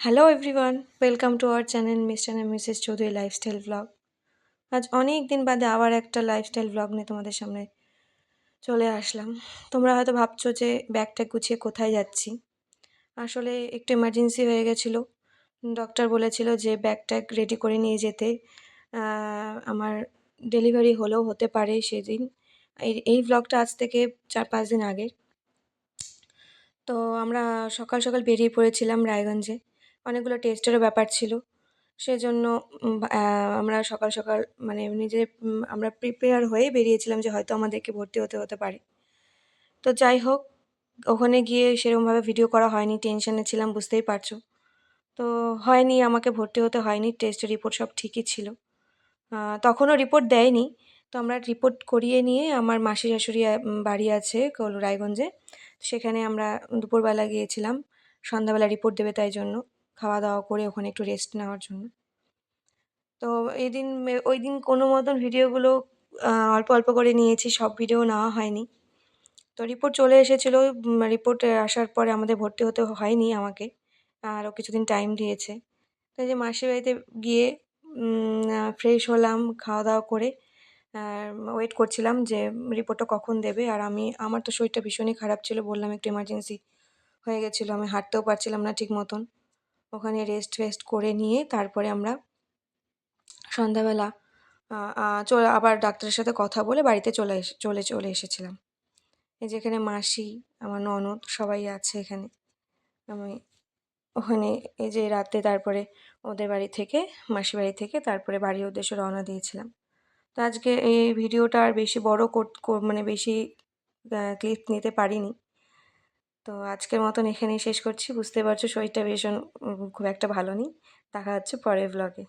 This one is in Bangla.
Hello everyone, welcome to our channel mister and Mrs Chowdhury lifestyle blog. আজ অনেক দিন বাদে আবার একটা লাইফস্টাইল ব্লগ নিয়ে তোমাদের সামনে চলে আসলাম। তোমরা হয়তো ভাবছো যে ব্যাগটা গুছিয়ে কোথায় যাচ্ছি। আসলে একটু এমার্জেন্সি হয়ে গেছিলো। ডক্টর বলেছিল যে ব্যাগ ট্যাগ রেডি করে নিয়ে যেতে। আমার ডেলিভারি হলেও হতে পারে সেদিন। এই ব্লগটা আজ থেকে 4-5 দিন আগের। তো আমরা সকাল সকাল বেরিয়ে পড়েছিলাম রায়গঞ্জে। অনেকগুলো টেস্টেরও ব্যাপার ছিল। সেজন্য আমরা সকাল সকাল মানে আমরা প্রিপেয়ার হয়ে বেরিয়েছিলাম যে হয়তো আমাদেরকে ভর্তি হতে পারে। তো যাই হোক, ওখানে গিয়ে সেরকমভাবে ভিডিও করা হয়নি, টেনশনে ছিলাম বুঝতেই পারছো। তো হয়নি, আমাকে ভর্তি হতে হয়নি, টেস্টের রিপোর্ট সব ঠিকই ছিল। তখনও রিপোর্ট দেয়নি। তো আমরা রিপোর্ট করিয়ে নিয়ে আমার মাসি শাশুড়ি বাড়ি আছে রায়গঞ্জে। সেখানে আমরা দুপুরবেলা গিয়েছিলাম, সন্ধ্যাবেলা রিপোর্ট দেবে তাই জন্য। খাওয়া দাওয়া করে ওখানে একটু রেস্ট নেওয়ার জন্য। তো ওই দিন কোনো মতন ভিডিওগুলো অল্প অল্প করে নিয়েছি, সব ভিডিও নেওয়া হয়নি। তো রিপোর্ট চলে এসেছিলো। রিপোর্ট আসার পরে আমাদের ভর্তি হতে হয়নি আমাকে, আরও কিছুদিন টাইম দিয়েছে। তো এই যে মাসির বাড়িতে গিয়ে ফ্রেশ হলাম, খাওয়া দাওয়া করে ওয়েট করছিলাম যে রিপোর্টটা কখন দেবে। আর আমার তো শরীরটা ভীষণই খারাপ ছিল, বললাম একটু এমার্জেন্সি হয়ে গেছিলো, আমি হাঁটতেও পারছিলাম না ঠিক মতন। ওখানে রেস্ট ফেস্ট করে নিয়ে তারপরে আমরা সন্ধ্যাবেলা আবার ডাক্তারের সাথে কথা বলে বাড়িতে চলে এসেছিলাম। এই যে এখানে মাসি, আমার ননদ সবাই আছে এখানে। আমি ওখানে এই যে রাতে তারপরে ওদের বাড়ি থেকে, মাসির বাড়ি থেকে তারপরে বাড়ির উদ্দেশ্যে রওনা দিয়েছিলাম। তো আজকে এই ভিডিওটা আর বেশি বড় মানে বেশি ক্লিপ নিতে পারিনি। তো আজকের মতন এখানেই শেষ করছি। বুঝতে পারছো শরীরটা ভীষণ খুব একটা ভালো নেই। দেখা হচ্ছে পরের ব্লগে।